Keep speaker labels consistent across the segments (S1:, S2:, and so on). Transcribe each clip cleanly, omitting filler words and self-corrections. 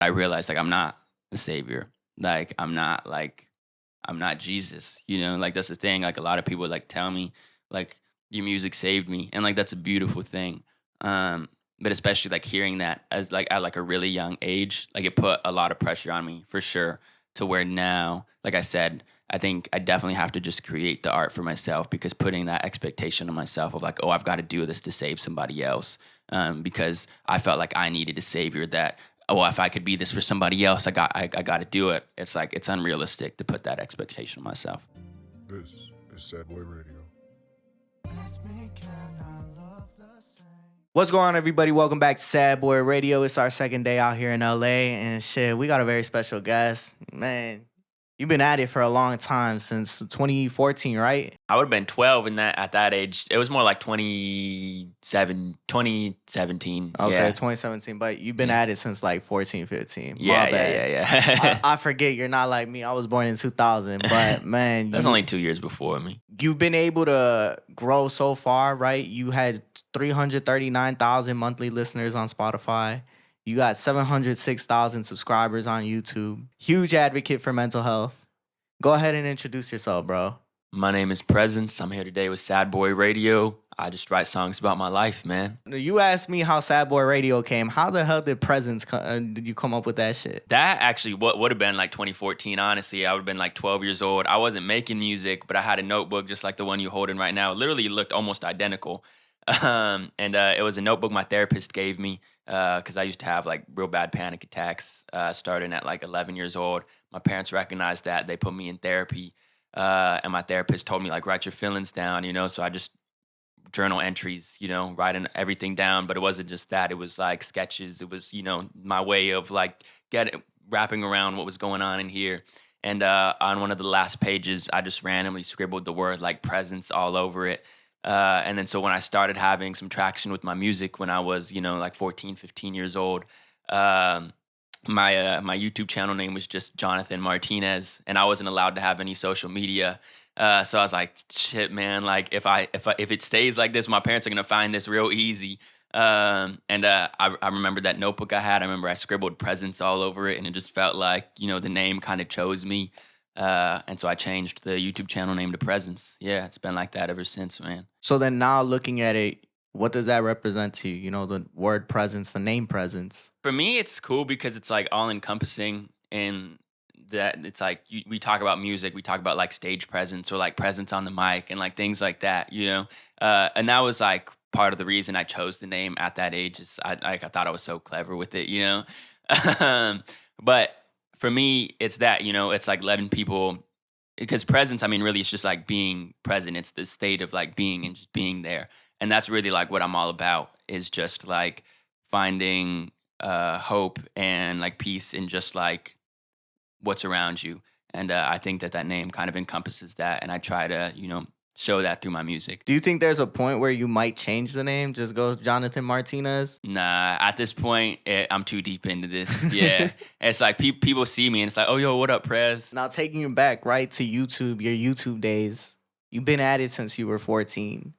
S1: I realized like I'm not the savior. Like I'm not Jesus. Like that's the thing. Like a lot of people like tell me like your music saved me, and like that's a beautiful thing. Um, but especially like hearing that as like at like a really young age, like it put a lot of pressure on me for sure. To where now, like I said, I think I definitely have to just create the art for myself, because putting that expectation on myself of like, oh, I've got to do this to save somebody else, because I felt like I needed a savior that, oh, well, if I could be this for somebody else, I got to do it. It's like it's unrealistic to put that expectation on myself.
S2: This is Sad Boy Radio.
S3: What's going on, everybody? Welcome back to Sad Boy Radio. It's our second day out here in LA, and shit, we got a very special guest. Man, you've been at it for a long time, since 2014, right?
S1: I would have been 12 at that age. It was more like 2017.
S3: Okay,
S1: Yeah.
S3: 2017, but you've been at it since like 14, 15.
S1: Yeah,
S3: My bad.
S1: yeah.
S3: I forget you're not like me. I was born in 2000, but man,
S1: That's only 2 years before me.
S3: you've been able to grow so far, right? You had 339,000 monthly listeners on Spotify. You got 706,000 subscribers on YouTube. Huge advocate for mental health. Go ahead and introduce yourself, bro.
S1: My name is Presence. I'm here today with Sad Boy Radio. I just write songs about my life, man.
S3: You asked me how Sad Boy Radio came. How the hell did did you come up with that shit?
S1: That actually would have been like 2014, honestly. I would have been like 12 years old. I wasn't making music, but I had a notebook just like the one you're holding right now. It literally looked almost identical. It was a notebook my therapist gave me because I used to have like real bad panic attacks starting at like 11 years old. My parents recognized that. They put me in therapy. And my therapist told me like, write your feelings down, so I just journal entries, writing everything down. But it wasn't just that. It was like sketches. It was, my way of like wrapping around what was going on in here. And on one of the last pages, I just randomly scribbled the word like presence all over it. And then so when I started having some traction with my music when I was, like 14, 15 years old, my YouTube channel name was just Jonathan Martinez, and I wasn't allowed to have any social media. So I was like, shit, man, like if it stays like this, my parents are going to find this real easy. I remember that notebook I had. I remember I scribbled presence all over it, and it just felt like, the name kind of chose me. And so I changed the YouTube channel name to Presence. Yeah, it's been like that ever since, man.
S3: So then now looking at it, what does that represent to you? The word presence, the name presence.
S1: For me, it's cool because it's like all encompassing in that it's like we talk about music, we talk about like stage presence or like presence on the mic and like things like that, and that was like part of the reason I chose the name at that age. Is I thought I was so clever with it, But for me, it's that, it's like letting people, because presence, I mean, really, it's just like being present. It's the state of like being and just being there. And that's really like what I'm all about, is just like finding hope and like peace in just like what's around you. And I think that name kind of encompasses that. And I try to, show that through my music.
S3: Do you think there's a point where you might change the name? Just go Jonathan Martinez?
S1: Nah, at this point, I'm too deep into this. Yeah. It's like people see me and it's like, oh, yo, what up, Prez?
S3: Now taking you back right to YouTube, your YouTube days. You've been at it since you were 14.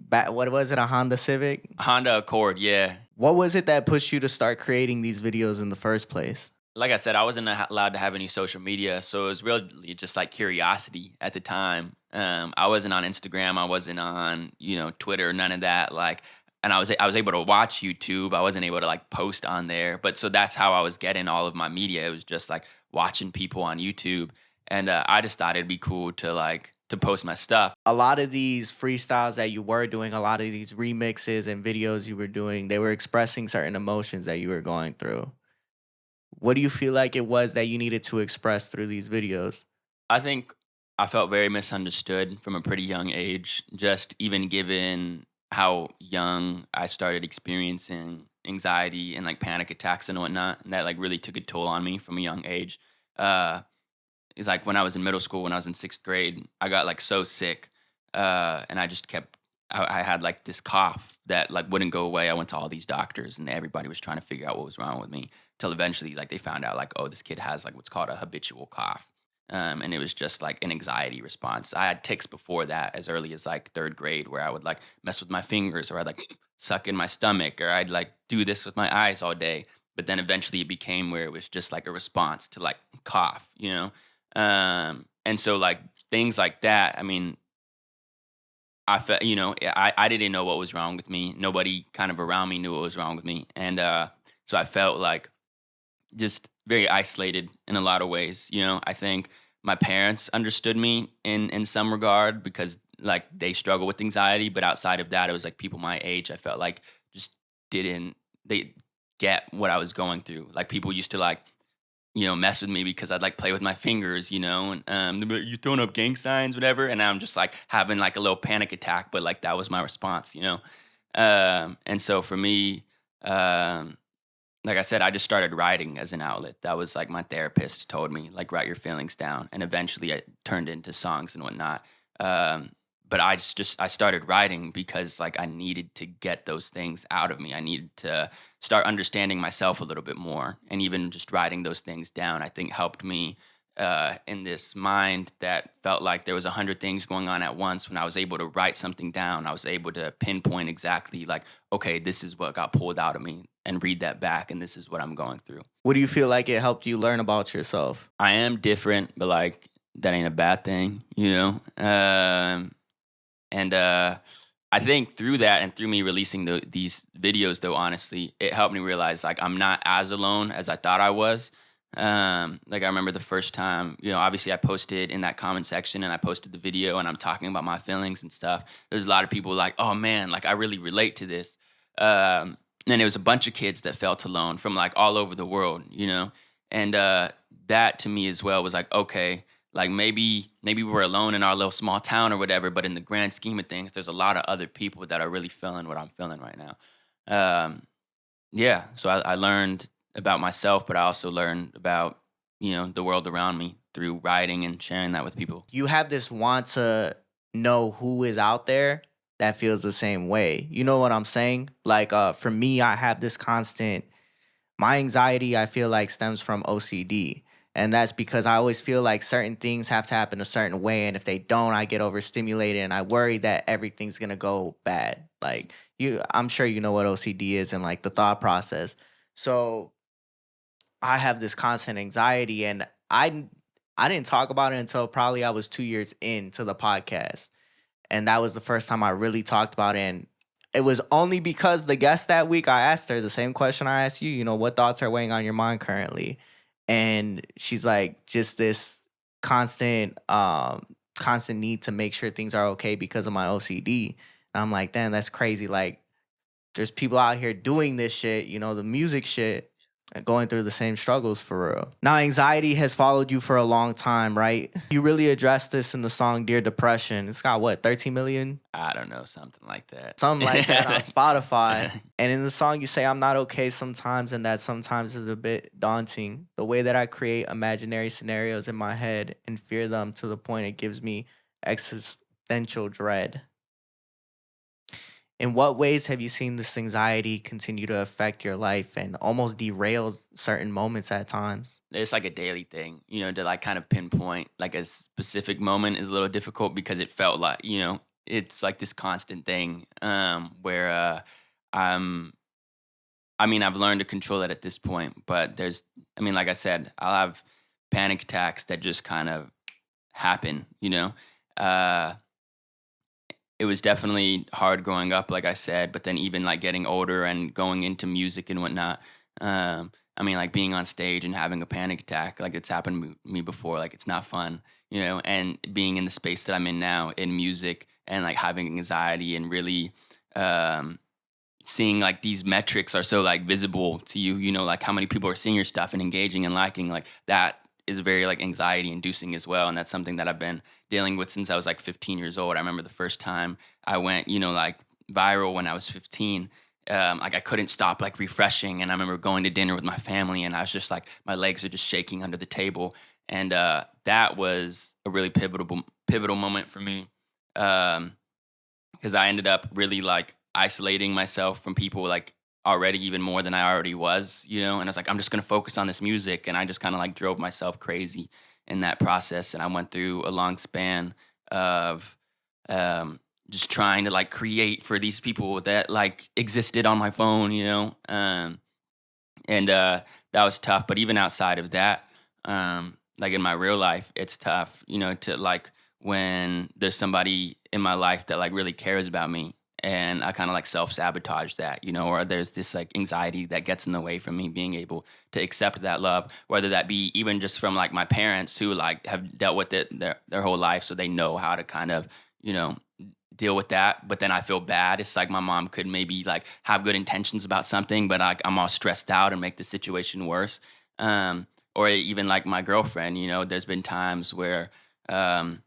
S3: What was it, a Honda Civic?
S1: Honda Accord, yeah.
S3: What was it that pushed you to start creating these videos in the first place?
S1: Like I said, I wasn't allowed to have any social media, so it was really just like curiosity at the time. I wasn't on Instagram, I wasn't on Twitter, none of that. Like, and I was able to watch YouTube. I wasn't able to like post on there, but so that's how I was getting all of my media. It was just like watching people on YouTube, and I just thought it'd be cool to post my stuff.
S3: A lot of these freestyles that you were doing, a lot of these remixes and videos you were doing, they were expressing certain emotions that you were going through. What do you feel like it was that you needed to express through these videos?
S1: I think I felt very misunderstood from a pretty young age, just even given how young I started experiencing anxiety and like panic attacks and whatnot. And that like really took a toll on me from a young age. It's like when I was in middle school, when I was in 6th grade, I got like so sick. And I just I had like this cough that like wouldn't go away. I went to all these doctors and everybody was trying to figure out what was wrong with me, till eventually like they found out like, oh, this kid has like what's called a habitual cough. And it was just like an anxiety response. I had tics before that as early as like 3rd grade, where I would like mess with my fingers, or I'd like suck in my stomach, or I'd like do this with my eyes all day. but then eventually it became where it was just like a response to like cough, and so like things like that. I mean, I felt, I didn't know what was wrong with me. Nobody kind of around me knew what was wrong with me, and so I felt like just very isolated in a lot of ways. I think my parents understood me in some regard because like they struggle with anxiety, but outside of that, it was like people my age. I felt like just didn't they get what I was going through. Like people used to like mess with me because I'd like play with my fingers, and they'd be like, you throwing up gang signs, whatever. And I'm just like having like a little panic attack, but like that was my response. And so for me, like I said, I just started writing as an outlet. That was like my therapist told me, like, write your feelings down. And eventually it turned into songs and whatnot. But I started writing because like I needed to get those things out of me. I needed to start understanding myself a little bit more. And even just writing those things down, I think helped me in this mind that felt like there was 100 things going on at once. When I was able to write something down, I was able to pinpoint exactly like, okay, this is what got pulled out of me, and read that back, and this is what I'm going through.
S3: What do you feel like it helped you learn about yourself?
S1: I am different, but like that ain't a bad thing. And I think through that and through me releasing these videos, though, honestly, it helped me realize like I'm not as alone as I thought I was. Like I remember the first time, obviously I posted in that comment section and I posted the video and I'm talking about my feelings and stuff. There's a lot of people like, oh man, like I really relate to this. And it was a bunch of kids that felt alone from like all over the world. And that to me as well was like, okay, like maybe we're alone in our little small town or whatever, but in the grand scheme of things, there's a lot of other people that are really feeling what I'm feeling right now. Um, yeah, so I learned about myself, but I also learned about the world around me through writing and sharing that with people.
S3: You have this want to know who is out there that feels the same way. You know what I'm saying? Like for me, I have this constant my anxiety I feel like stems from OCD. And that's because I always feel like certain things have to happen a certain way. And if they don't, I get overstimulated and I worry that everything's gonna go bad. Like I'm sure you know what OCD is and like the thought process. So I have this constant anxiety and I didn't talk about it until probably I was 2 years into the podcast. And that was the first time I really talked about it. And it was only because the guest that week, I asked her the same question I asked you, what thoughts are weighing on your mind currently? And she's like, just this constant, constant need to make sure things are okay because of my OCD. And I'm like, damn, that's crazy. Like, there's people out here doing this shit, the music shit, going through the same struggles for real. Now, anxiety has followed you for a long time, right? You really addressed this in the song Dear Depression. It's got what, 13 million?
S1: I don't know, something like that.
S3: Something like that on Spotify. And in the song, you say, I'm not okay sometimes, and that sometimes is a bit daunting. The way that I create imaginary scenarios in my head and fear them to the point it gives me existential dread. In what ways have you seen this anxiety continue to affect your life and almost derail certain moments at times?
S1: It's like a daily thing, to like kind of pinpoint like a specific moment is a little difficult because it felt like, it's like this constant thing where I'm, I mean, I've learned to control it at this point, but like I said, I'll have panic attacks that just kind of happen. It was definitely hard growing up, like I said, but then even like getting older and going into music and whatnot. Like being on stage and having a panic attack, like it's happened to me before. Like it's not fun. And being in the space that I'm in now in music and like having anxiety and really seeing like these metrics are so like visible to you, like how many people are seeing your stuff and engaging and liking, like that is very like anxiety inducing as well. And that's something that I've been dealing with since I was like 15 years old. I remember the first time I went, like viral when I was 15. Like I couldn't stop like refreshing. And I remember going to dinner with my family and I was just like, my legs are just shaking under the table. And that was a really pivotal moment for me. Because I ended up really like isolating myself from people like already even more than I already was. And I was like, I'm just going to focus on this music. And I just kind of like drove myself crazy in that process. And I went through a long span of just trying to like create for these people that like existed on my phone. And that was tough. But even outside of that, like in my real life, it's tough, to like when there's somebody in my life that like really cares about me, and I kind of like self-sabotage that, or there's this like anxiety that gets in the way from me being able to accept that love, whether that be even just from like my parents who like have dealt with it their whole life, so they know how to kind of, you know, deal with that. But then I feel bad. It's like my mom could maybe like have good intentions about something, but I'm all stressed out and make the situation worse. Or even like my girlfriend, there's been times where, I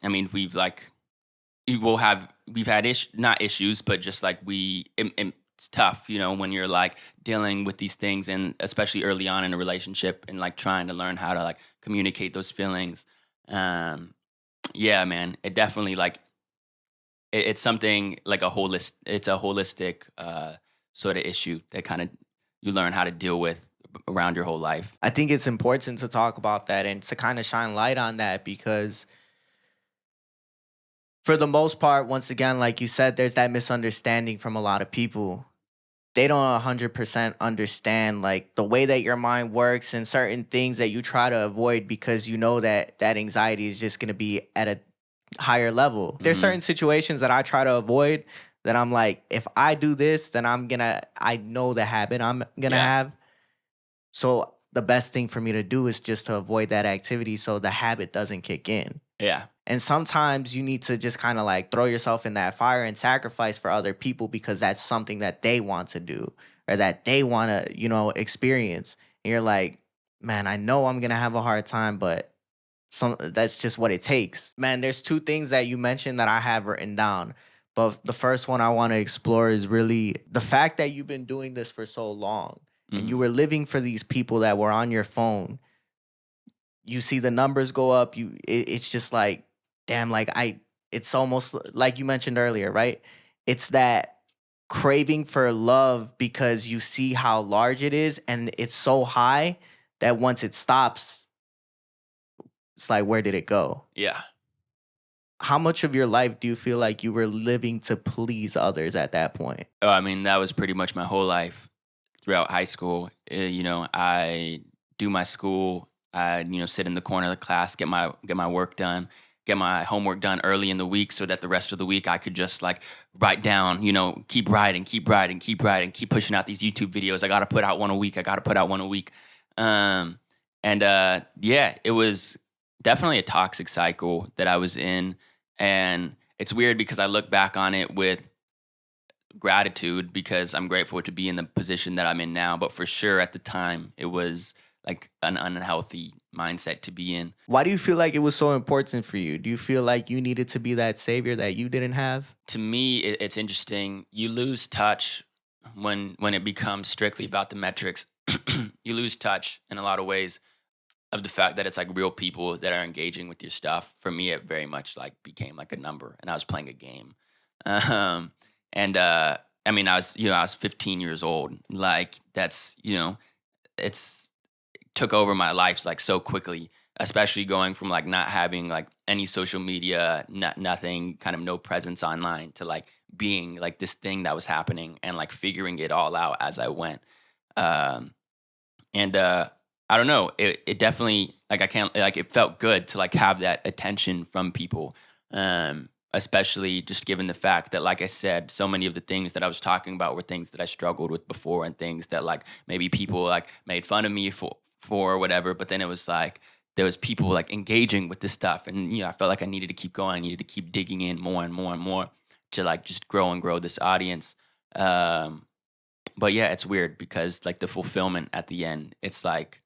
S1: mean, we've had not issues, but just like it's tough, when you're like dealing with these things, and especially early on in a relationship, and like trying to learn how to like communicate those feelings. Yeah, man, it definitely like it's something like it's a holistic sort of issue that kind of you learn how to deal with around your whole life.
S3: I think it's important to talk about that and to kind of shine light on that because for the most part, once again, like you said, there's that misunderstanding from a lot of people. They don't 100% understand like the way that your mind works and certain things that you try to avoid because you know that that anxiety is just going to be at a higher level. There's
S1: Hmm.
S3: certain situations that I try to avoid that I'm like, if I do this, then I know the habit I'm going to
S1: Yeah,
S3: have. So the best thing for me to do is just to avoid that activity so the habit doesn't kick in.
S1: yeah,
S3: And sometimes you need to just kind of like throw yourself in that fire and sacrifice for other people because that's something that they want to do or that they want to, experience. And you're like, man, I know I'm going to have a hard time, but that's just what it takes. Man, there's two things that you mentioned that I have written down. But the first one I want to explore is really the fact that you've been doing this for so long and you
S1: hmm,
S3: were living for these people that were on your phone. You see the numbers go up. It's just like, damn, it's almost like you mentioned earlier, right? It's that craving for love because you see how large it is and it's so high that once it stops, it's like, where did it go?
S1: yeah.
S3: How much of your life do you feel like you were living to please others at that point?
S1: Oh, I mean, that was pretty much my whole life throughout high school. I do my school. I sit in the corner of the class, get my work done, get my homework done early in the week, so that the rest of the week I could just like write down. Keep writing, keep writing, keep writing, keep pushing out these YouTube videos. I got to put out one a week. I got to put out one a week. Um, and yeah, it was definitely a toxic cycle that I was in, and it's weird because I look back on it with gratitude because I'm grateful to be in the position that I'm in now. But for sure, at the time, it was like an unhealthy mindset to be in.
S3: Why do you feel like it was so important for you? Do you feel like you needed to be that savior that you didn't have?
S1: To me, it's interesting. You lose touch when it becomes strictly about the metrics. You lose touch in a lot of ways of the fact that it's like real people that are engaging with your stuff. For me, it very much like became like a number, and I was playing a game. Um, and I mean, I was 15 years old. Like that's it's took over my life like so quickly, especially going from like not having like any social media, nothing, kind of no presence online, to like being like this thing that was happening and like figuring it all out as I went. Um, and I don't know, it definitely like I can't like it felt good to like have that attention from people. Especially just given the fact that, like I said, so many of the things that I was talking about were things that I struggled with before, and things that like maybe people like made fun of me for or whatever. But then it was like there was people like engaging with this stuff, and I felt like I needed to keep going. I needed to keep digging in more and more and more to like just grow and grow this audience. Um, but yeah, it's weird because like the fulfillment at the end, it's like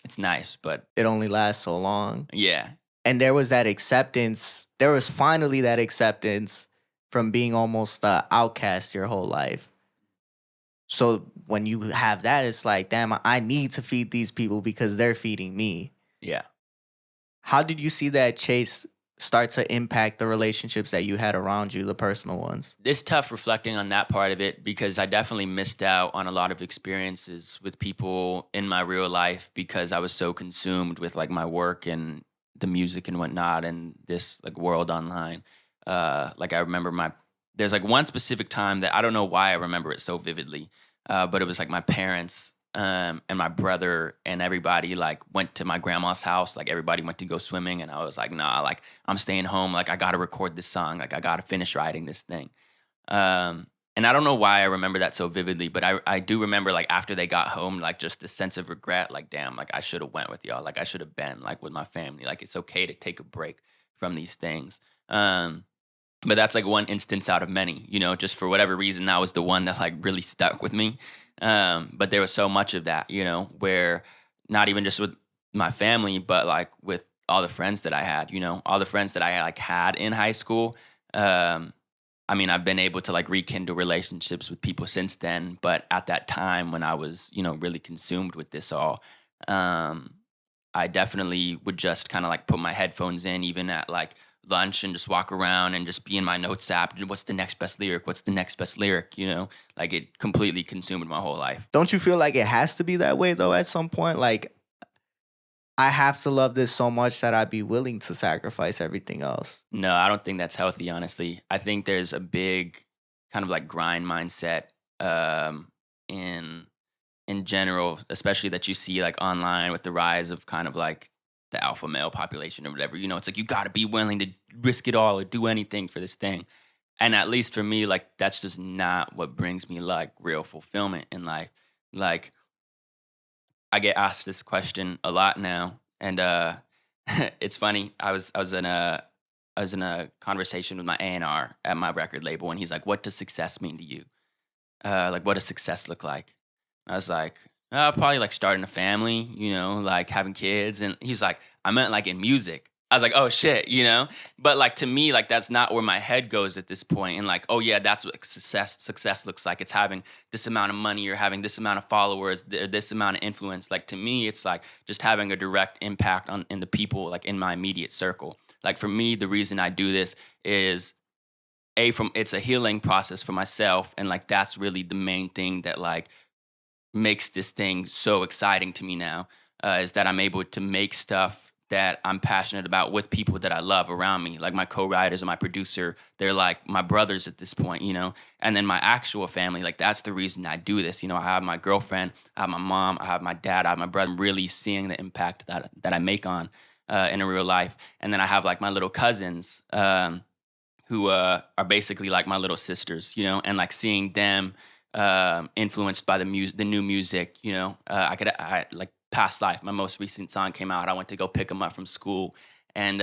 S1: it's nice, but
S3: It only lasts so long.
S1: yeah,
S3: And there was that acceptance. There was finally that acceptance from being almost outcast your whole life. So when you have that, it's like, damn, I need to feed these people because they're feeding me.
S1: yeah.
S3: How did you see that chase start to impact the relationships that you had around you, the personal ones?
S1: It's tough reflecting on that part of it because I definitely missed out on a lot of experiences with people in my real life because I was so consumed with like my work and the music and whatnot and this like world online. Like I remember there's like one specific time that I don't know why I remember it so vividly. but it was like my parents and my brother and everybody like went to my grandma's house. Like everybody went to go swimming, and I was like, nah, like I'm staying home. Like I got to record this song. Like I got to finish writing this thing. And I don't know why I remember that so vividly, but I do remember like after they got home, like just the sense of regret, like damn, like I should have went with y'all, like I should have been like with my family, like it's okay to take a break from these things. Um, but that's like one instance out of many, just for whatever reason, that was the one that like really stuck with me. But there was so much of that, where not even just with my family, but like with all the friends that I had, all the friends that I like had in high school. Um, I mean, I've been able to like rekindle relationships with people since then, but at that time when I was, really consumed with this all, um, I definitely would just kind of like put my headphones in, even at like lunch, and just walk around and just be in my notes app. What's the next best lyric? What's the next best lyric? Like it completely consumed my whole life.
S3: Don't you feel like it has to be that way though at some point? Like, I have to love this so much that I'd be willing to sacrifice everything else.
S1: No, I don't think that's healthy, honestly. I think there's a big kind of like grind mindset um, in general, especially that you see like online with the rise of kind of like the alpha male population or whatever. It's like you got to be willing to risk it all or do anything for this thing. And at least for me, like that's just not what brings me like real fulfillment in life. Like I get asked this question a lot now, and it's funny. I was in a conversation with my A&R at my record label, and he's like, "What does success mean to you? Like, what does success look like?" I was like, probably like starting a family, like having kids. And he's like, I meant like in music. I was like, oh shit, But like to me, like that's not where my head goes at this point. And like, oh yeah, that's what success looks like. It's having this amount of money or having this amount of followers, this amount of influence. Like to me, it's like just having a direct impact on in the people like in my immediate circle. Like for me, the reason I do this is from it's a healing process for myself, and like that's really the main thing that like makes this thing so exciting to me now, is that I'm able to make stuff that I'm passionate about with people that I love around me. Like my co-writers and my producer, they're like my brothers at this point, And then my actual family, like that's the reason I do this. I have my girlfriend, I have my mom, I have my dad, I have my brother. I'm really seeing the impact that I make on in a real life. And then I have like my little cousins, who are basically like my little sisters, and like seeing them influenced by the new music. I like Past Life. My most recent song came out. I went to go pick them up from school, and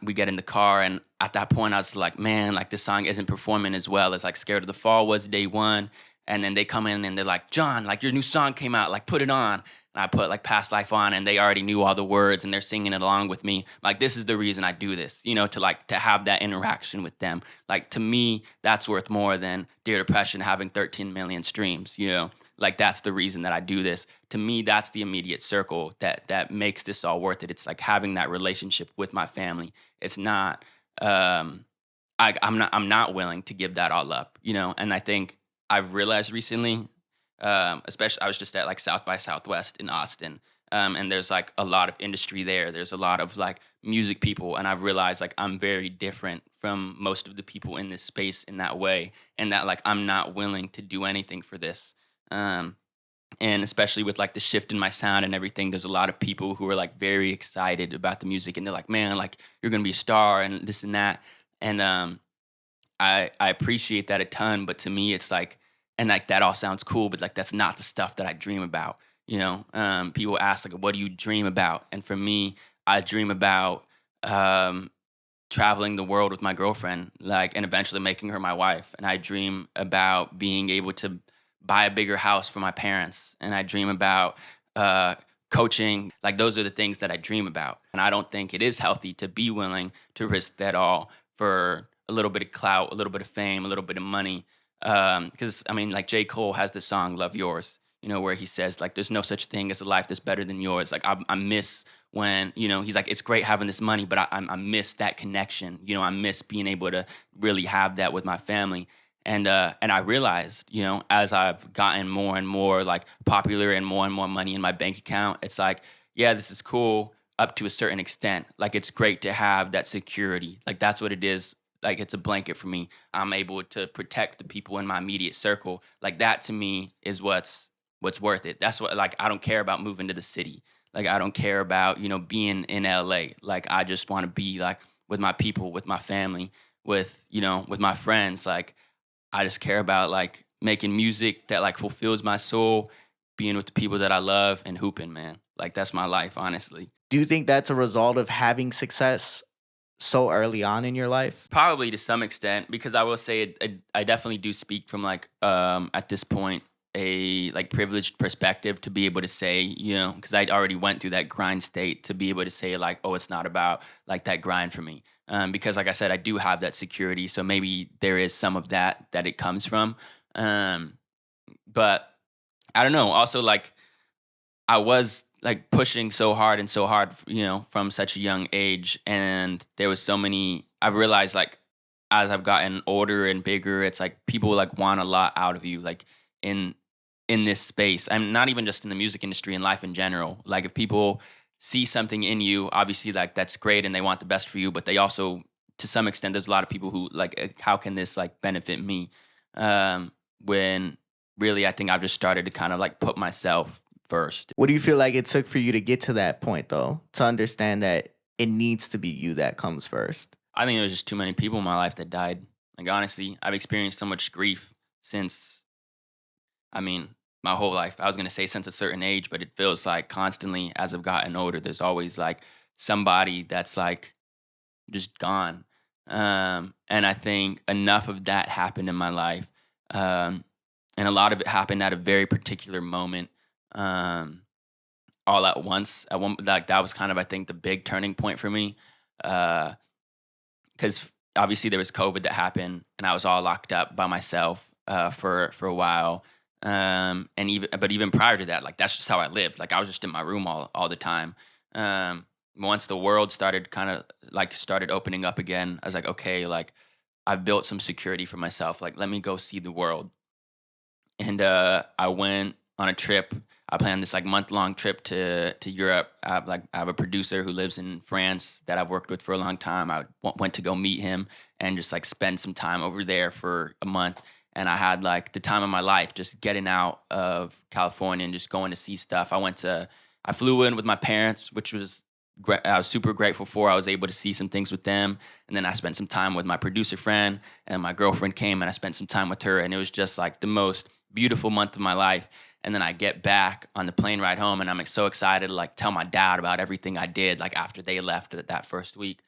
S1: we get in the car, and at that point I was like, man, like this song isn't performing as well as like Scared of the Fall was day one. And then they come in and they're like, John, like your new song came out, like put it on. And I put like Past Life on, and they already knew all the words and they're singing it along with me. Like this is the reason I do this, to have that interaction with them. Like to me, that's worth more than Dear Depression having 13 million streams, Like that's the reason that I do this. To me, that's the immediate circle that makes this all worth it. It's like having that relationship with my family. It's not I'm not willing to give that all up, And I think I've realized recently, especially I was just at like South by Southwest in Austin, and there's like a lot of industry there. There's a lot of like music people, and I've realized like I'm very different from most of the people in this space in that way, and that like I'm not willing to do anything for this. And especially with like the shift in my sound and everything, there's a lot of people who are like very excited about the music, and they're like, man, like you're gonna be a star and this and that. And I appreciate that a ton, but to me it's like, and like that all sounds cool, but like that's not the stuff that I dream about. People ask like, what do you dream about? And for me, I dream about traveling the world with my girlfriend, like, and eventually making her my wife. And I dream about being able to buy a bigger house for my parents. And I dream about coaching. Like those are the things that I dream about. And I don't think it is healthy to be willing to risk that all for a little bit of clout, a little bit of fame, a little bit of money. Because I mean, like J. Cole has the song "Love Yours," where he says like, "There's no such thing as a life that's better than yours." Like I miss when he's like, "It's great having this money, but I miss that connection." I miss being able to really have that with my family. And I realized, as I've gotten more and more like popular and more money in my bank account, it's like, yeah, this is cool up to a certain extent. Like it's great to have that security. Like that's what it is like it's a blanket for me. I'm able to protect the people in my immediate circle. Like that to me is what's worth it. That's what, like, I don't care about moving to the city. Like I don't care about, being in LA. Like I just want to be like with my people, with my family, with my friends. Like I just care about like making music that like fulfills my soul, being with the people that I love and hooping, man. Like that's my life, honestly.
S3: Do you think that's a result of having success so early on in your life?
S1: Probably to some extent, because I will say I definitely do speak from like at this point a like privileged perspective to be able to say, because I already went through that grind state, to be able to say like, oh, it's not about like that grind for me. Because like I said, I do have that security, so maybe there is some of that it comes from. Um, but I don't know. Also, like I was like pushing so hard and so hard, from such a young age. And there was so many, I've realized like as I've gotten older and bigger, it's like people like want a lot out of you, like in in this space. I'm not even just in the music industry, in life in general. Like if people see something in you, obviously like that's great and they want the best for you, but they also, to some extent, there's a lot of people who like, how can this like benefit me? When really I think I've just started to kind of like put myself first.
S3: What do you feel like it took for you to get to that point, though, to understand that it needs to be you that comes first?
S1: I think there was just too many people in my life that died. Like honestly, I've experienced so much grief since, I mean, my whole life. I was gonna say since a certain age, but it feels like constantly as I've gotten older, there's always like somebody that's like just gone. And I think enough of that happened in my life. Um, and a lot of it happened at a very particular moment. Um, all at once. At one, like that was kind of, I think, the big turning point for me. Uh, because obviously there was COVID that happened, and I was all locked up by myself for a while. And even prior to that, like that's just how I lived. Like I was just in my room all the time. Once the world started kind of like started opening up again, I was like, okay, like I've built some security for myself. Like let me go see the world. And I went on a trip. I planned this like month-long trip to Europe. I have a producer who lives in France that I've worked with for a long time. I went to go meet him and just like spend some time over there for a month. And I had like the time of my life, just getting out of California and just going to see stuff. I flew in with my parents, which was I was super grateful for. I was able to see some things with them, and then I spent some time with my producer friend, and my girlfriend came, and I spent some time with her, and it was just like the most beautiful month of my life. And then I get back on the plane ride home, and I'm like so excited to like tell my dad about everything I did like after they left that first week.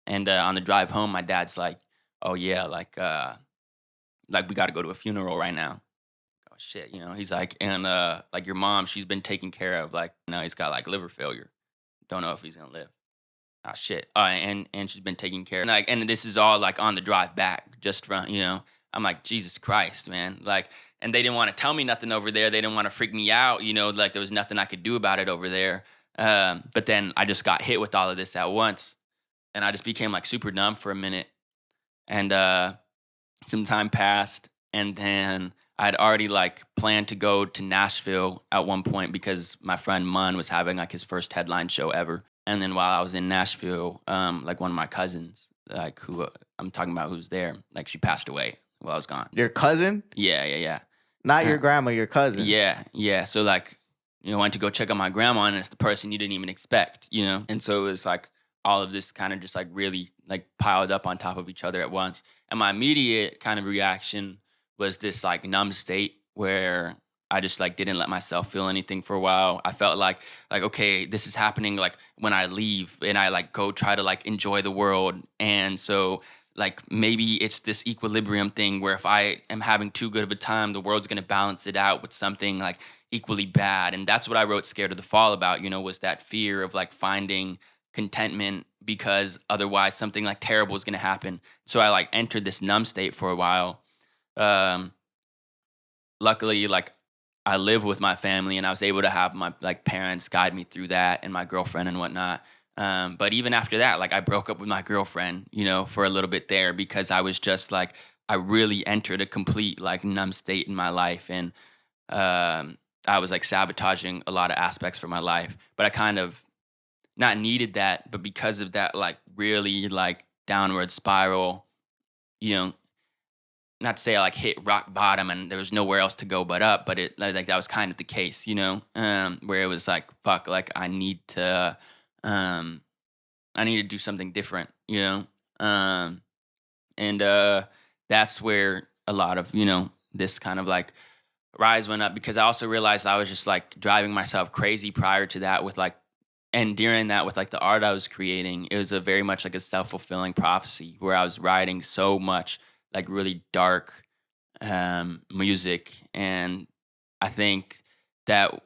S1: And on the drive home, my dad's like, "Oh yeah, like we got to go to a funeral right now." Oh shit, he's like, and like your mom, she's been taken care of. Like now he's got like liver failure. Don't know if he's gonna live. Ah shit. And she's been taking care of. And this is all like on the drive back, just from I'm like, Jesus Christ, man. Like, and they didn't want to tell me nothing over there. They didn't want to freak me out. Like there was nothing I could do about it over there. But then I just got hit with all of this at once, and I just became like super numb for a minute. And some time passed, and then I had already like planned to go to Nashville at one point because my friend Mun was having like his first headline show ever. And then while I was in Nashville, like one of my cousins, like who I'm talking about, who's there, like she passed away while I was gone.
S3: Your cousin?
S1: Yeah.
S3: Not your grandma, your cousin.
S1: Yeah. So like, I went to go check on my grandma, and it's the person you didn't even expect, And so it was like all of this kind of just like really like piled up on top of each other at once. And my immediate kind of reaction was this like numb state where I just like didn't let myself feel anything for a while. I felt like okay, this is happening like when I leave and I like go try to like enjoy the world. And so like maybe it's this equilibrium thing where if I am having too good of a time, the world's going to balance it out with something like equally bad. And that's what I wrote Scared of the Fall about, was that fear of like finding contentment because otherwise something like terrible is going to happen. So I like entered this numb state for a while. Luckily, like I live with my family, and I was able to have my like parents guide me through that, and my girlfriend and whatnot. But even after that, like I broke up with my girlfriend, for a little bit there because I was just like, I really entered a complete like numb state in my life. And I was like sabotaging a lot of aspects for my life, but I kind of not needed that, but because of that like really like downward spiral, you know, not to say I like hit rock bottom and there was nowhere else to go but up, but it like that was kind of the case, where it was like, fuck, like um, I need to do something different, um, and that's where a lot of this kind of like rise went up, because I also realized I was just like driving myself crazy prior to that with like, and during that with like the art I was creating, it was a very much like a self-fulfilling prophecy where I was writing so much like really dark music. And I think that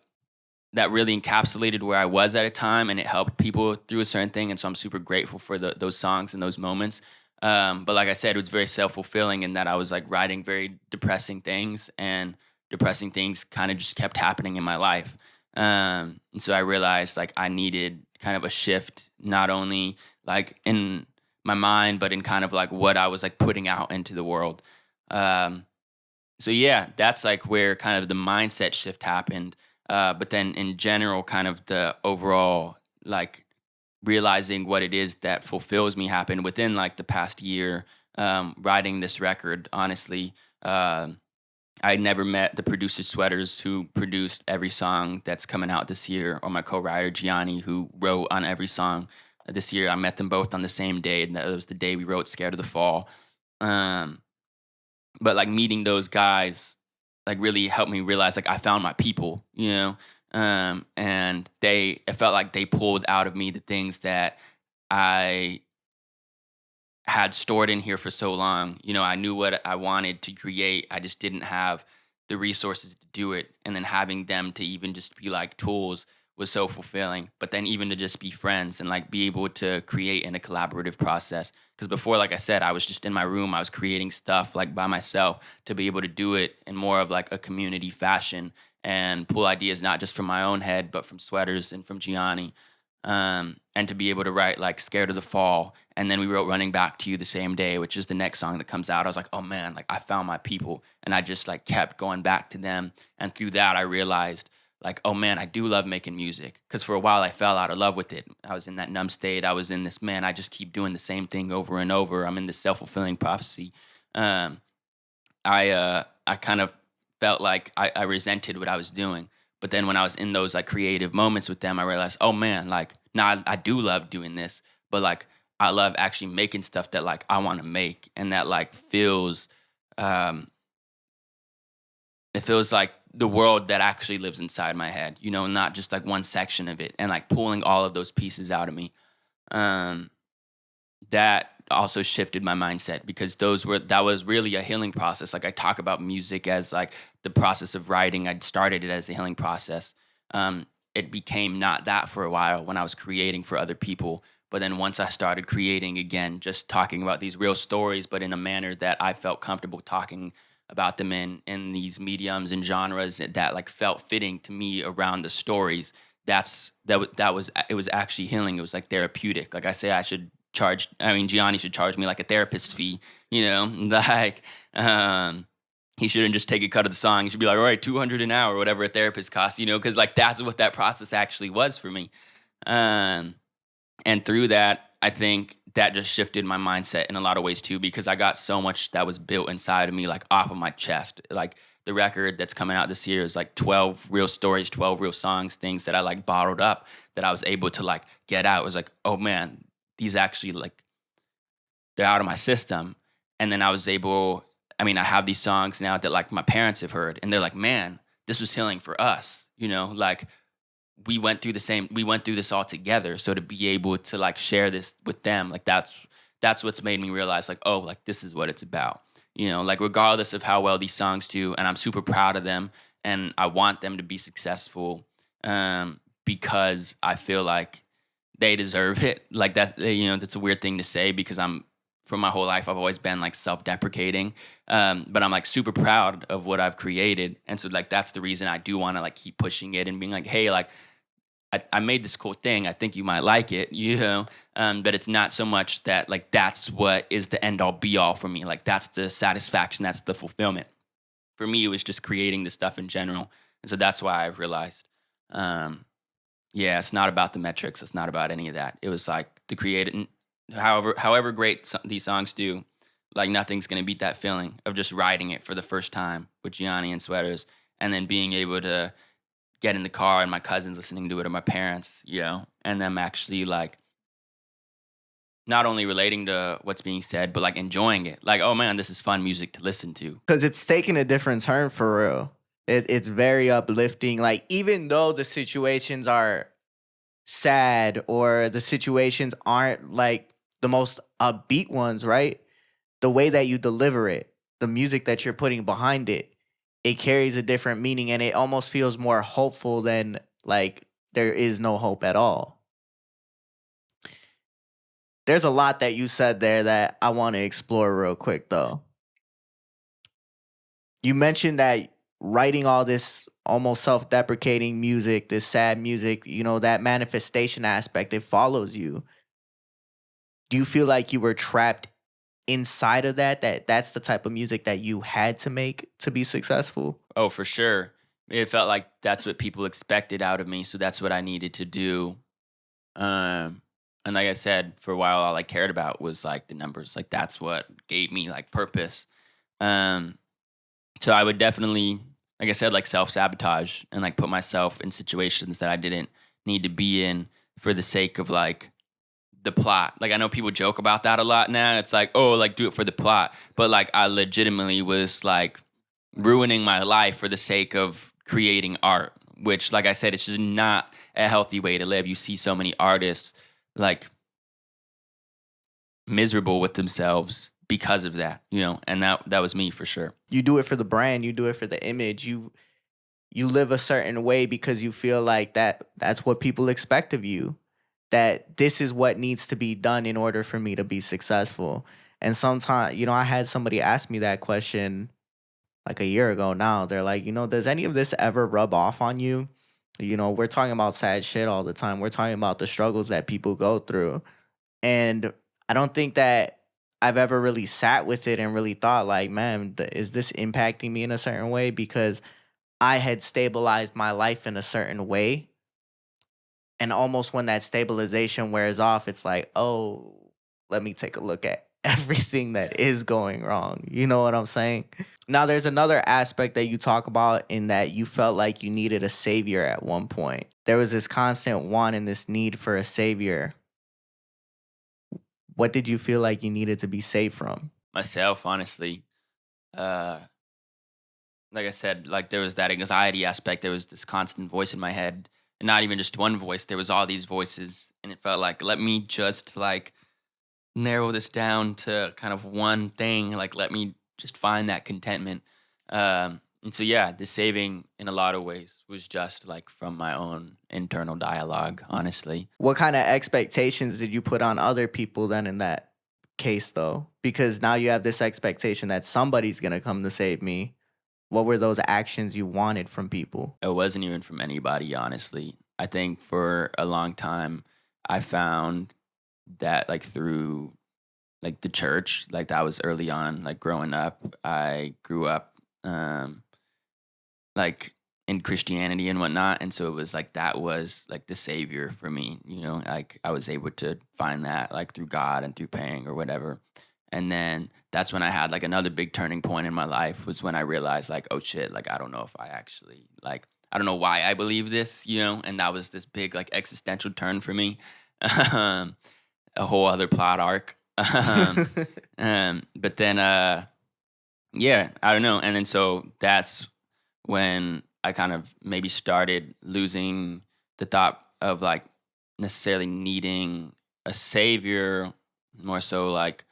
S1: that really encapsulated where I was at a time, and it helped people through a certain thing. And so I'm super grateful for those songs and those moments. But like I said, it was very self fulfilling in that I was like writing very depressing things, and depressing things kind of just kept happening in my life. And so I realized like I needed kind of a shift, not only like in my mind, but in kind of like what I was like putting out into the world. Um, so yeah, that's like where kind of the mindset shift happened. But then in general, kind of the overall like realizing what it is that fulfills me happened within like the past year. Writing this record, honestly, I never met the producer Sweaters, who produced every song that's coming out this year, or my co-writer Gianni, who wrote on every song this year. I met them both on the same day, and that was the day we wrote "Scared of the Fall." Um, but like meeting those guys like really helped me realize like I found my people, and it felt like they pulled out of me the things that I had stored in here for so long. I knew what I wanted to create. I just didn't have the resources to do it. And then having them to even just be like tools was so fulfilling. But then even to just be friends and like be able to create in a collaborative process. Because before, like I said, I was just in my room, I was creating stuff like by myself. To be able to do it in more of like a community fashion and pull ideas not just from my own head, but from Sweaters and from Gianni. And to be able to write like "Scared of the Fall," and then we wrote "Running Back to You" the same day, which is the next song that comes out. I was like, oh man, like I found my people, and I just like kept going back to them. And through that, I realized like, oh man, I do love making music. Because for a while, I fell out of love with it. I was in that numb state. I was in this, man, I just keep doing the same thing over and over. I'm in this self-fulfilling prophecy. Um, I kind of felt like I resented what I was doing. But then when I was in those like creative moments with them, I realized, oh man, like now I do love doing this, but like I love actually making stuff that like I want to make, and that like um it feels like the world that actually lives inside my head, not just like one section of it, and like pulling all of those pieces out of me. Um that also shifted my mindset, because that was really a healing process. Like I talk about music as like the process of writing. I started it as a healing process. It became not that for a while when I was creating for other people. But then once I started creating again, just talking about these real stories, but in a manner that I felt comfortable talking about them in these mediums and genres that like felt fitting to me around the stories. That was it was actually healing. It was like therapeutic. Like I say, Gianni should charge me like a therapist fee, like, he shouldn't just take a cut of the song. He should be like, all right, 200 an hour, whatever a therapist costs, because like that's what that process actually was for me. Um, and through that, I think that just shifted my mindset in a lot of ways too, because I got so much that was built inside of me, like off of my chest. Like the record that's coming out this year is like 12 real stories, 12 real songs, things that I like bottled up that I was able to like get out. It was like, oh man, these actually like they're out of my system. And then I have these songs now that like my parents have heard, and they're like, man, this was healing for us, like we went through this all together. So to be able to like share this with them, like that's what's made me realize like, oh, like this is what it's about. Like regardless of how well these songs do, and I'm super proud of them, and I want them to be successful, because I feel like they deserve it. Like that's a weird thing to say, because from my whole life, I've always been like self-deprecating. But I'm like super proud of what I've created. And so like, that's the reason I do want to like keep pushing it and being like, hey, like I made this cool thing. I think you might like it, but it's not so much that like, that's what is the end all be all for me. Like that's the satisfaction. That's the fulfillment. For me, it was just creating the stuff in general. And so that's why I've realized, yeah, it's not about the metrics. It's not about any of that. It was like the creative, however great these songs do. Like nothing's gonna beat that feeling of just riding it for the first time with Gianni and Sweaters, and then being able to get in the car and my cousins listening to it or my parents, and them actually like not only relating to what's being said, but like enjoying it. Like, oh man, this is fun music to listen to.
S3: Because it's taking a different turn for real. It's very uplifting. Like, even though the situations are sad or the situations aren't like the most upbeat ones, right? The way that you deliver it, the music that you're putting behind it, it carries a different meaning and it almost feels more hopeful than like there is no hope at all. There's a lot that you said there that I want to explore real quick though. You mentioned that writing all this almost self-deprecating music, this sad music, that manifestation aspect, it follows you. Do you feel like you were trapped inside of that's the type of music that you had to make to be successful?
S1: Oh, for sure. It felt like that's what people expected out of me, so that's what I needed to do. And like I said, for a while, all I cared about was like the numbers. Like that's what gave me like purpose. Um, so I would definitely, like I said, like self sabotage and like put myself in situations that I didn't need to be in for the sake of like the plot. Like I know people joke about that a lot now. It's like, oh, like do it for the plot. But like I legitimately was like ruining my life for the sake of creating art, which like I said, it's just not a healthy way to live. You see so many artists like miserable with themselves because of that, and that was me for sure.
S3: You do it for the brand, you do it for the image. You live a certain way because you feel like that's what people expect of you. That this is what needs to be done in order for me to be successful. And sometimes, I had somebody ask me that question like a year ago now. They're like, does any of this ever rub off on you? We're talking about sad shit all the time. We're talking about the struggles that people go through. And I don't think that I've ever really sat with it and really thought like, man, is this impacting me in a certain way? Because I had stabilized my life in a certain way. And almost when that stabilization wears off, it's like, oh, let me take a look at everything that is going wrong. You know what I'm saying? Now, there's another aspect that you talk about in that you felt like you needed a savior at one point. There was this constant want and this need for a savior. What did you feel like you needed to be saved from?
S1: Myself, honestly. Uh, like I said, like there was that anxiety aspect. There was this constant voice in my head, and not even just one voice. There was all these voices, and it felt like let me just like narrow this down to kind of one thing. Like let me just find that contentment. And so yeah, the saving in a lot of ways was just like from my own internal dialogue. Honestly,
S3: What kind of expectations did you put on other people then in that case though? Because now you have this expectation that somebody's going to come to save me. What were those actions you wanted from people?
S1: it wasn't even from anybody. Honestly, I think for a long time, I found that like through like the church, like that was early on, like growing up. I grew up like in Christianity and whatnot. And so it was like that was like the savior for me, like I was able to find that like through God and through praying or whatever. And then that's when I had like another big turning point in my life was when I realized like, oh shit, like I don't know if I actually like I don't know why I believe this, and that was this big like existential turn for me. A whole other plot arc. But then yeah, I don't know. And then so that's when I kind of maybe started losing the thought of like necessarily needing a savior, more so like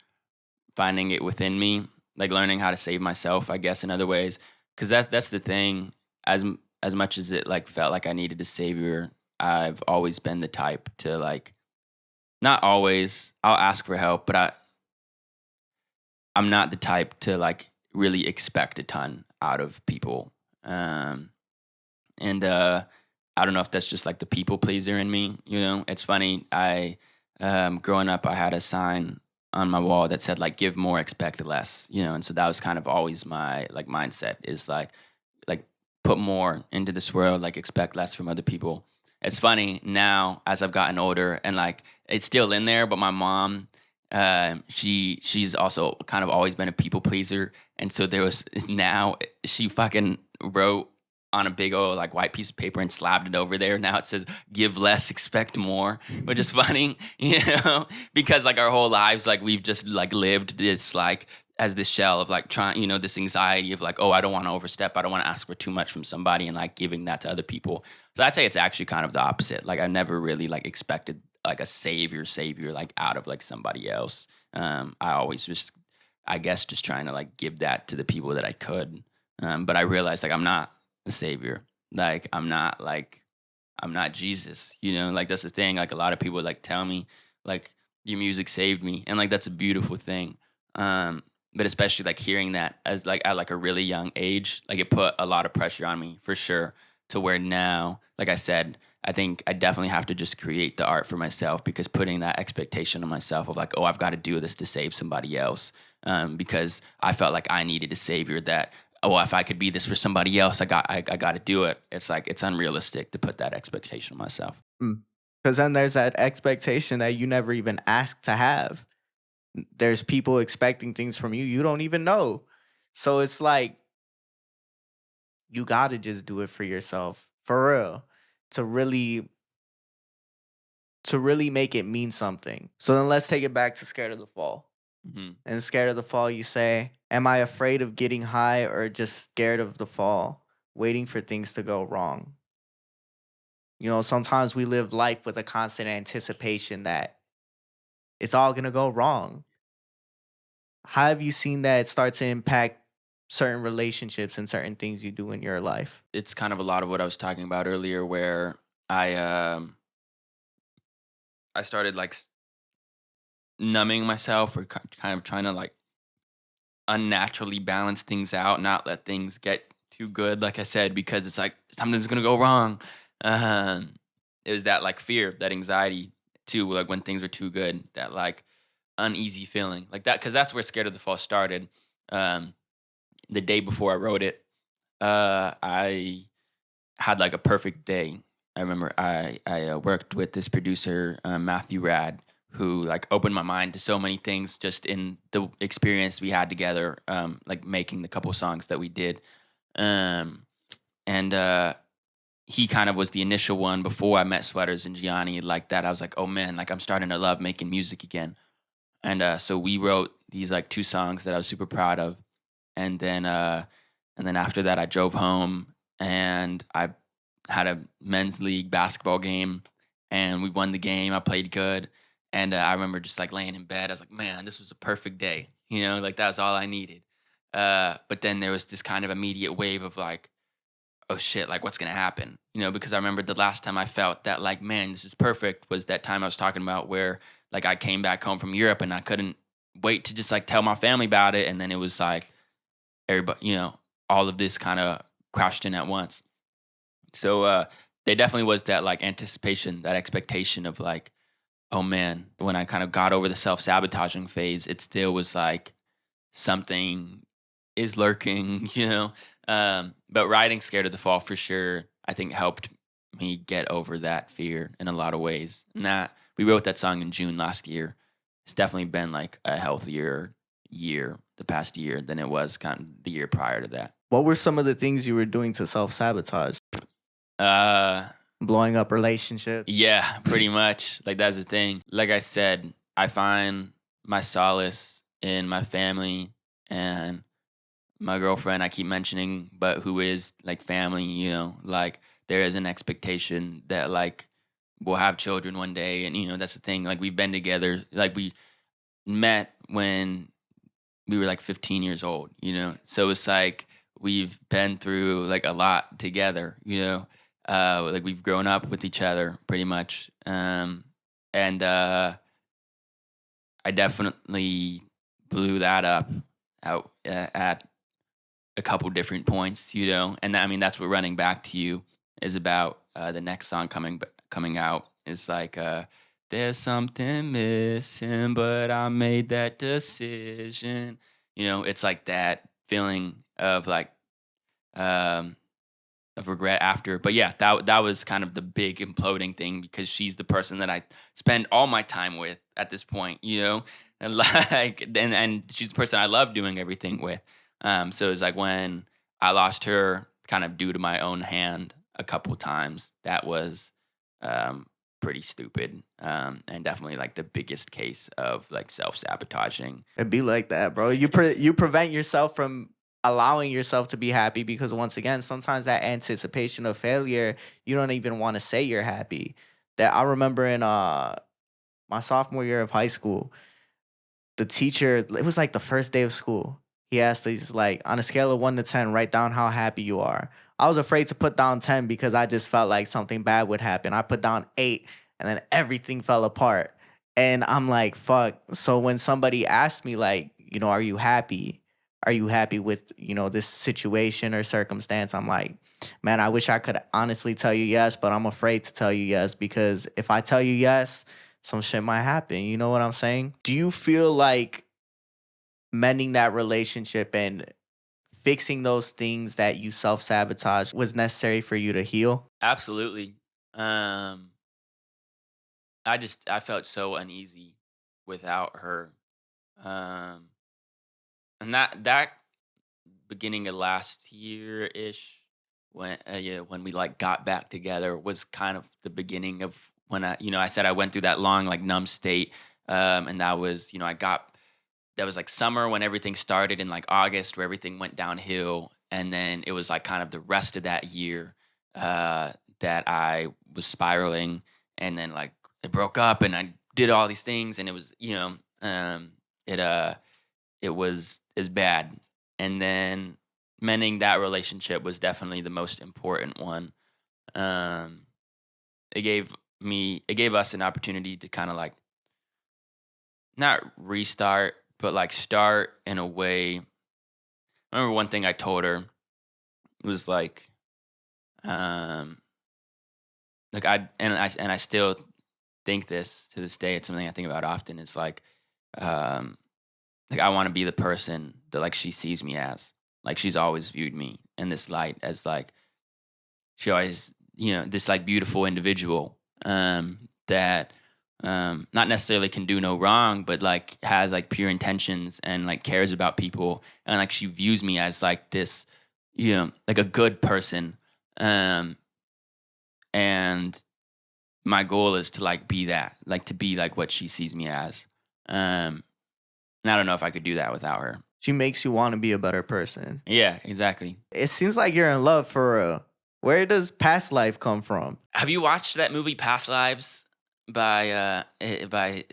S1: finding it within me, like learning how to save myself, I guess, in other ways. Because that's the thing. As much as it like felt like I needed a savior, I've always been the type to like not always. I'll ask for help, but I'm not the type to like really expect a ton out of people. And I don't know if that's just like the people pleaser in me. It's funny. I growing up, I had a sign on my wall that said like "Give more, expect less." And so that was kind of always my like mindset is like put more into this world, like expect less from other people. It's funny now as I've gotten older and like it's still in there, but my mom She's also kind of always been a people pleaser, and so there was now she fucking wrote on a big old like white piece of paper and slapped it over there. Now it says "Give less, expect more," which is funny, because like our whole lives, like we've just like lived this like as this shell of like trying, this anxiety of like, oh, I don't want to overstep, I don't want to ask for too much from somebody, and like giving that to other people. So I'd say it's actually kind of the opposite. Like I never really like expected like a savior like out of like somebody else. I always just, I guess, just trying to like give that to the people that I could. But I realized like I'm not a savior. Like I'm not Jesus. Like that's the thing. Like a lot of people like tell me like your music saved me, and like that's a beautiful thing. But especially like hearing that as like at like a really young age, like it put a lot of pressure on me for sure. To where now, like I said, I think I definitely have to just create the art for myself, because putting that expectation on myself of like, oh, I've got to do this to save somebody else, because I felt like I needed a savior that, oh, if I could be this for somebody else, I got to do it. It's like it's unrealistic to put that expectation on myself.
S3: Because then there's that expectation that you never even asked to have. There's people expecting things from you you don't even know. So it's like you got to just do it for yourself, for real, to really make it mean something. So then let's take it back to Scared of the Fall.
S1: Hmm.
S3: And Scared of the Fall, you say, am I afraid of getting high or just scared of the fall, waiting for things to go wrong? Sometimes we live life with a constant anticipation that it's all going to go wrong. How have you seen that start to impact certain relationships and certain things you do in your life?
S1: It's kind of a lot of what I was talking about earlier, where I started like numbing myself, or kind of trying to like unnaturally balance things out, not let things get too good, like I said, because it's like something's gonna go wrong. Um, it was that like fear, that anxiety too, like when things are too good, that like uneasy feeling, like that, because that's where Scared of the Fall started. Um, the day before I wrote it, I had like a perfect day. I remember I worked with this producer, Matthew Rad, who like opened my mind to so many things just in the experience we had together, like making the couple songs that we did. Um, and he kind of was the initial one before I met Sweaters and Gianni. Like that, I was like, oh man, like I'm starting to love making music again. And so we wrote these like two songs that I was super proud of. And then after that, I drove home and I had a men's league basketball game, and we won the game. I played good, and I remember just like laying in bed. I was like, man, this was a perfect day. Like that was all I needed. But then there was this kind of immediate wave of like, oh shit, like what's gonna happen? Because I remember the last time I felt that like, man, this is perfect, was that time I was talking about where like I came back home from Europe and I couldn't wait to just like tell my family about it, and then it was like everybody, all of this kind of crashed in at once. So there definitely was that like anticipation, that expectation of like, oh man, when I kind of got over the self-sabotaging phase, it still was like something is lurking, But writing Scared of the Fall for sure, I think helped me get over that fear in a lot of ways. And that we wrote that song in June last year. It's definitely been like a healthier year the past year than it was kind of the year prior to that.
S3: What were some of the things you were doing to self sabotage?
S1: Uh
S3: Blowing up relationships?
S1: yeah, pretty much. Like that's the thing. Like I said, I find my solace in my family and my girlfriend I keep mentioning, but who is like family, like there is an expectation that like we'll have children one day, and that's the thing. Like we've been together, like we met when we were like 15 years old, so it's like we've been through like a lot together, like we've grown up with each other pretty much. And I definitely blew that up out at a couple different points, and I mean that's what Running Back to You is about. The next song coming out is like there's something missing, but I made that decision. It's like that feeling of like um of regret after. But yeah, that was kind of the big imploding thing because she's the person that I spend all my time with at this point, you know, and like and she's the person I love doing everything with. So it's like when I lost her, kind of due to my own hand, a couple times. That was um, pretty stupid, and definitely like the biggest case of like self-sabotaging.
S3: It'd be like that, bro. You prevent yourself from allowing yourself to be happy because once again, sometimes that anticipation of failure, you don't even want to say you're happy. That I remember in my sophomore year of high school, the teacher, it was like the first day of school. He asked us like on a scale of 1 to 10, write down how happy you are. I was afraid to put down 10 because I just felt like something bad would happen. I put down 8 and then everything fell apart. And I'm like, fuck. So when somebody asked me like, are you happy? Are you happy with, this situation or circumstance? I'm like, man, I wish I could honestly tell you yes, but I'm afraid to tell you yes because if I tell you yes, some shit might happen. You know what I'm saying? Do you feel like mending that relationship and fixing those things that you self sabotage was necessary for you to heal?
S1: Absolutely. Um, I felt so uneasy without her. Um, and that beginning of last year ish, when yeah, when we like got back together, was kind of the beginning of when I said I went through that long like numb state. And that was, I got that was like summer when everything started in like August where everything went downhill. And then it was like kind of the rest of that year uh, that I was spiraling. And then like it broke up and I did all these things and it was, it, it was as bad. And then mending that relationship was definitely the most important one. Um, it gave us an opportunity to kind of like not restart, but like start in a way. I remember one thing I told her was um, I still think this to this day. It's something I think about often. It's um, like I want to be the person that like she sees me as. Like she's always viewed me in this light as like she always, this like beautiful individual that not necessarily can do no wrong, but like has like pure intentions and like cares about people. And like she views me as like this, like a good person. Um, and my goal is to like be that, like to be like what she sees me as. And I don't know if I could do that without her.
S3: She makes you want to be a better person.
S1: Yeah, exactly.
S3: It seems like you're in love for real. Where does past life come from?
S1: Have you watched that movie Past Lives by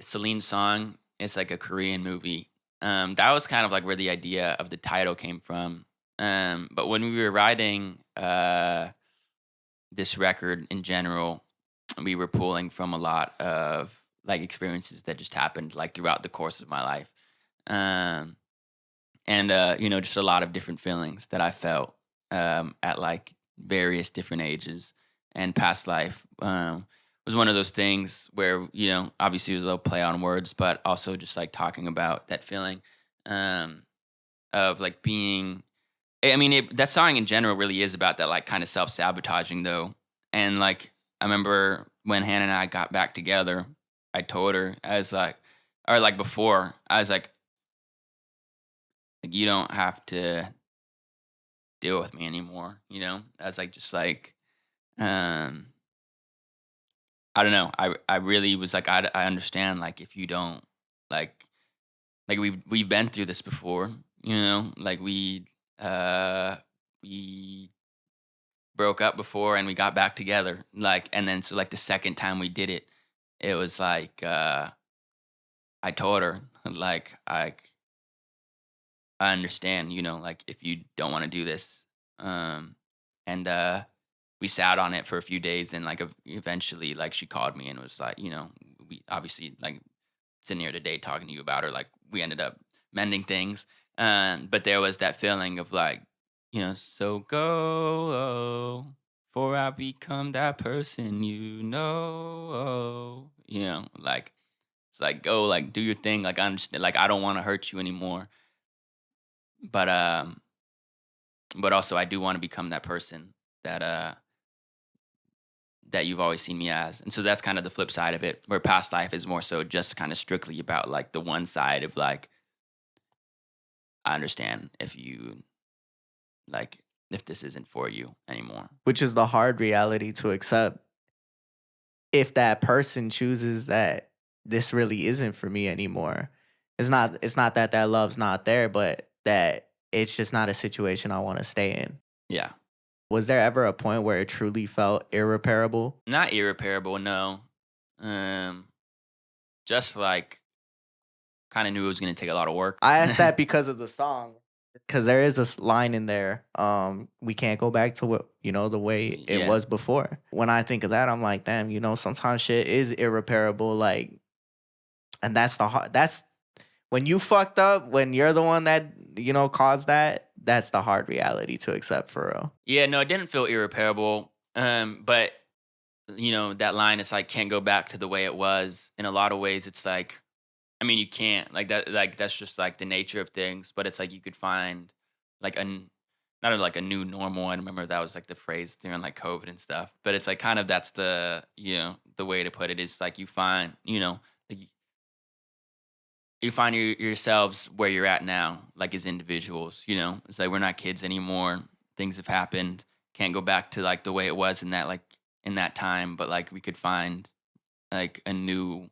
S1: Celine Song? It's like a Korean movie. That was kind of like where the idea of the title came from. But when we were writing this record in general, we were pulling from a lot of like experiences that just happened like throughout the course of my life. Um, and just a lot of different feelings that I felt at like various different ages. And past life was one of those things where obviously it was a little play on words, but also just like talking about that feeling um, of like being. I mean, that song in general really is about that like kind of self sabotaging though. And like I remember when Hannah and I got back together, I told her I was like, or like before, I was like you don't have to deal with me anymore, As like just like um I don't know. I really was like I understand like if you don't like we've been through this before, Like we broke up before and we got back together. Like and then so like the second time we did it, it was like I told her like I understand, like if you don't want to do this. And we sat on it for a few days and like eventually like she called me and was like, we obviously like sitting here today talking to you about her, like we ended up mending things. But there was that feeling of like, so go for I become that person, like it's like go like do your thing, like I understand, like I don't want to hurt you anymore. But but also I do want to become that person that that you've always seen me as. And so that's kind of the flip side of it, where past life is more so just kind of strictly about like the one side of like, I understand if you like, if this isn't for you anymore.
S3: Which is the hard reality to accept if that person chooses that this really isn't for me anymore. It's not that that love's not there, but that it's just not a situation I want to stay in.
S1: Yeah.
S3: Was there ever a point where it truly felt irreparable?
S1: Not irreparable, no. Um, just like kind of knew it was going to take a lot of work.
S3: I asked that because of the song. Because there is a line in there. We can't go back to what the way it
S1: Yeah.
S3: was before. When I think of that, I'm like, damn. Sometimes shit is irreparable. Like, and that's the hard. That's when you fucked up. When you're the one that caused that. That's the hard reality to accept for real.
S1: Yeah, no, it didn't feel irreparable. But that line is like can't go back to the way it was. In a lot of ways, it's like, I mean, you can't like that. Like that's just like the nature of things. But it's like you could find like not like a new normal. I remember that was like the phrase during like COVID and stuff. But it's like kind of that's the the way to put it is like you find like you find yourselves where you're at now, like as individuals. It's like we're not kids anymore. Things have happened. Can't go back to like the way it was in that time. But like we could find like a new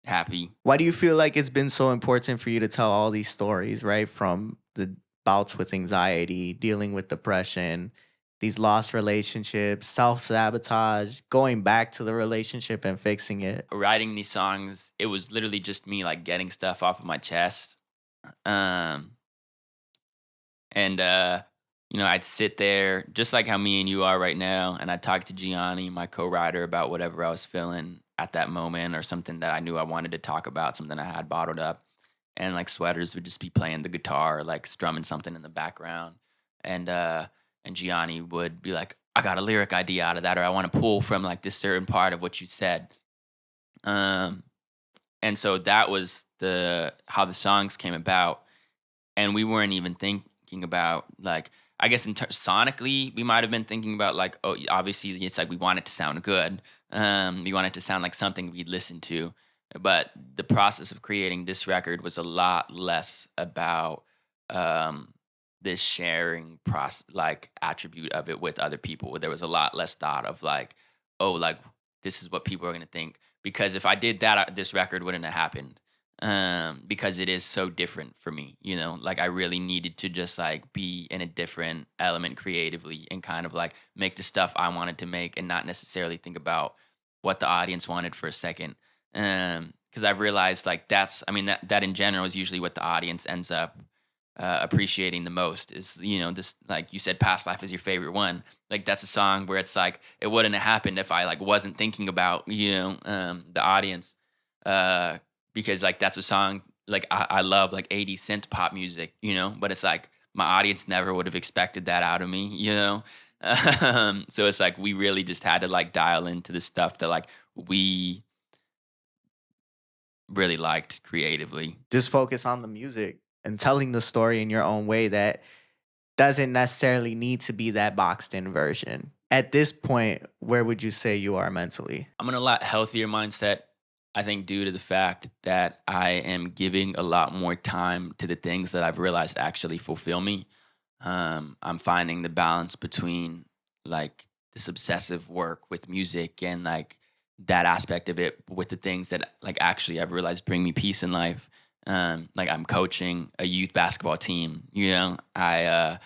S1: happy.
S3: Why do you feel like it's been so important for you to tell all these stories, right? From the bouts with anxiety, dealing with depression, these lost relationships, self-sabotage, going back to the relationship and fixing it.
S1: Writing these songs, it was literally just me like getting stuff off of my chest. And I'd sit there just like how me and you are right now, and I'd talk to Gianni, my co-writer, about whatever I was feeling at that moment or something that I knew I wanted to talk about, something I had bottled up. And like Sweaters would just be playing the guitar, like strumming something in the background. And Gianni would be like, I got a lyric idea out of that, or I want to pull from like this certain part of what you said. And so that was how the songs came about. And we weren't even thinking about like, I guess sonically, we might have been thinking about like, oh, obviously it's like we want it to sound good. We want it to sound like something we'd listen to. But the process of creating this record was a lot less about this sharing process, like attribute of it with other people. There was a lot less thought of like, oh, like this is what people are going to think. Because if I did that, this record wouldn't have happened. Because it is so different for me, like I really needed to just like be in a different element creatively and kind of like make the stuff I wanted to make and not necessarily think about what the audience wanted for a second. Because I've realized like that in general is usually what the audience ends up appreciating the most is this, like you said, Past Life is your favorite one. Like that's a song where it's like it wouldn't have happened if I like wasn't thinking about the audience. Because like that's a song like I love like 80s synth pop music, but it's like my audience never would have expected that out of me, so it's like we really just had to like dial into the stuff that like we really liked creatively.
S3: Just focus on the music and telling the story in your own way that doesn't necessarily need to be that boxed in version. At this point, where would you say you are mentally?
S1: I'm in a lot healthier mindset, I think, due to the fact that I am giving a lot more time to the things that I've realized actually fulfill me. I'm finding the balance between like this obsessive work with music and like that aspect of it with the things that like actually I've realized bring me peace in life. Like I'm coaching a youth basketball team. I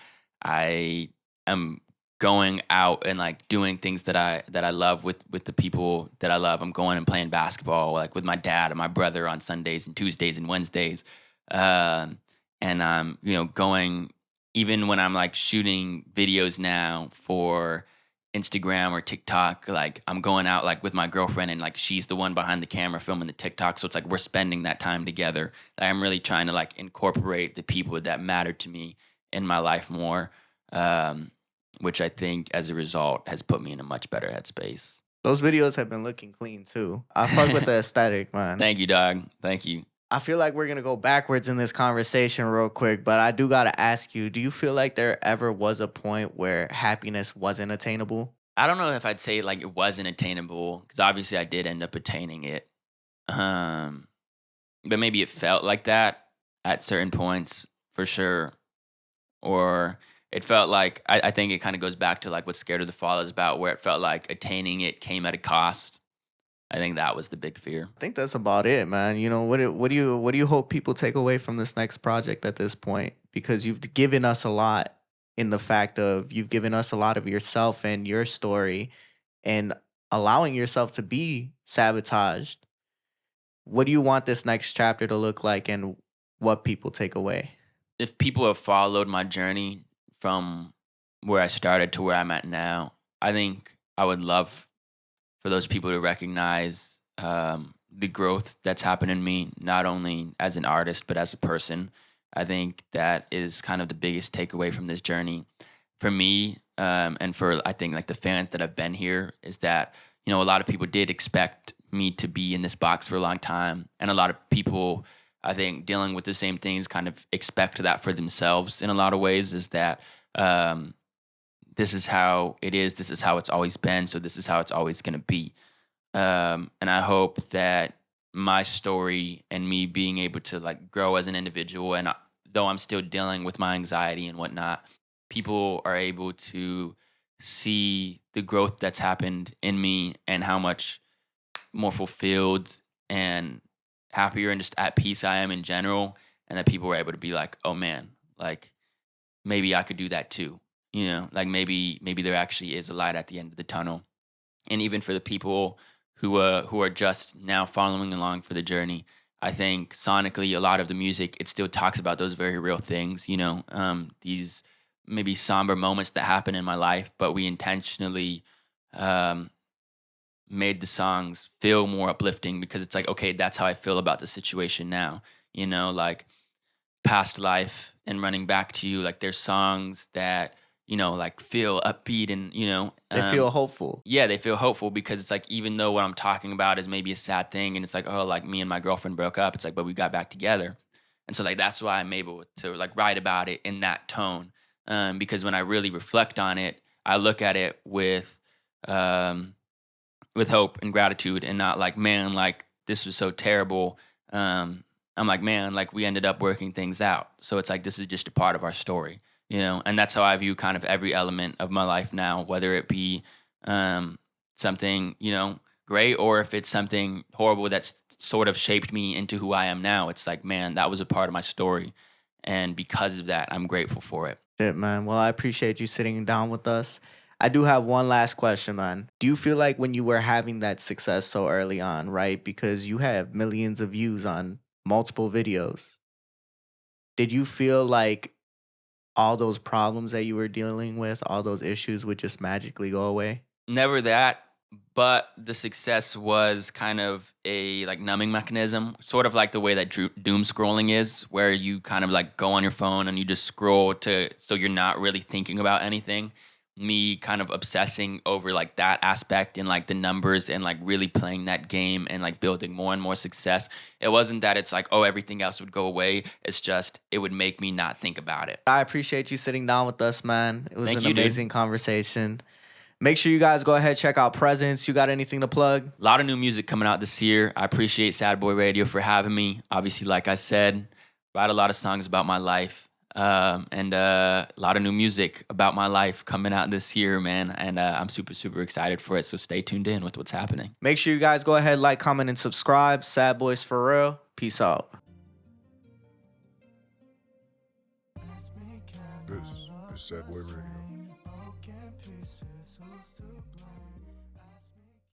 S1: am going out and like doing things that I love with the people that I love. I'm going and playing basketball like with my dad and my brother on Sundays and Tuesdays and Wednesdays. And I'm going even when I'm like shooting videos now for Instagram or TikTok, like I'm going out like with my girlfriend and like she's the one behind the camera filming the TikTok. So it's like we're spending that time together. Like, I'm really trying to like incorporate the people that matter to me in my life more, which I think as a result has put me in a much better headspace.
S3: Those videos have been looking clean too. I fuck with the aesthetic, man.
S1: Thank you, dog. Thank you.
S3: I feel like we're gonna go backwards in this conversation real quick, but I do gotta ask you, do you feel like there ever was a point where happiness wasn't attainable?
S1: I don't know if I'd say like it wasn't attainable because obviously I did end up attaining it. Um, but maybe it felt like that at certain points for sure. Or it felt like I think it kind of goes back to like what Scared of the Fall is about, where it felt like attaining it came at a cost. I think that was the big fear.
S3: I think that's about it, man. You know, what do you hope people take away from this next project at this point? Because you've given us a lot in the fact of you've given us a lot of yourself and your story and allowing yourself to be sabotaged. What do you want this next chapter to look like and what people take away?
S1: If people have followed my journey from where I started to where I'm at now, I think I would love for those people to recognize the growth that's happened in me, not only as an artist, but as a person. I think that is kind of the biggest takeaway from this journey for me, and for I think like the fans that have been here, is that, you know, a lot of people did expect me to be in this box for a long time. And a lot of people, I think, dealing with the same things kind of expect that for themselves in a lot of ways, is that um, this is how it is. This is how it's always been. So this is how it's always going to be. And I hope that my story and me being able to like grow as an individual, and though I'm still dealing with my anxiety and whatnot, people are able to see the growth that's happened in me and how much more fulfilled and happier and just at peace I am in general. And that people were able to be like, oh man, like maybe I could do that too. You know, like maybe there actually is a light at the end of the tunnel. And even for the people who are just now following along for the journey, I think sonically a lot of the music, it still talks about those very real things. You know, these maybe somber moments that happen in my life, but we intentionally um, made the songs feel more uplifting because it's like, okay, that's how I feel about the situation now. You know, like Past Life and Running Back to You, like there's songs that, you know, like feel upbeat and, you know,
S3: They feel hopeful.
S1: yeah, they feel hopeful because it's like, even though what I'm talking about is maybe a sad thing and it's like, oh, like me and my girlfriend broke up, it's like, but we got back together. And so like that's why I'm able to like write about it in that tone. Because when I really reflect on it, I look at it um, with hope and gratitude, and not like, man, like this was so terrible. I'm like, man, like we ended up working things out. So it's like, this is just a part of our story, you know? And that's how I view kind of every element of my life now, whether it be something, you know, great, or if it's something horrible that's sort of shaped me into who I am now. It's like, man, that was a part of my story. And because of that, I'm grateful for it.
S3: Shit, man. Well, I appreciate you sitting down with us. I do have one last question, man. Do you feel like when you were having that success so early on, right? Because you have millions of views on multiple videos. Did you feel like all those problems that you were dealing with, all those issues would just magically go away?
S1: Never that, but the success was kind of a like numbing mechanism, sort of like the way that doom scrolling is, where you kind of like go on your phone and you just scroll to so you're not really thinking about anything. Me kind of obsessing over like that aspect and like the numbers and like really playing that game and like building more and more success. It wasn't that it's like, oh, everything else would go away. It's just it would make me not think about it.
S3: I appreciate you sitting down with us, man. It was
S1: Thank
S3: an
S1: you, dude.
S3: amazing conversation. Make sure you guys go ahead, check out Presence. You got anything to plug?
S1: A lot of new music coming out this year. I appreciate Sad Boy Radio for having me. Obviously, like I said, write a lot of songs about my life. And a lot of new music about my life coming out this year, man. And I'm super, super excited for it. So stay tuned in with what's happening.
S3: Make sure you guys go ahead, like, comment, and subscribe. Sad Boys for real. Peace out.
S2: This is Sad Boy Radio.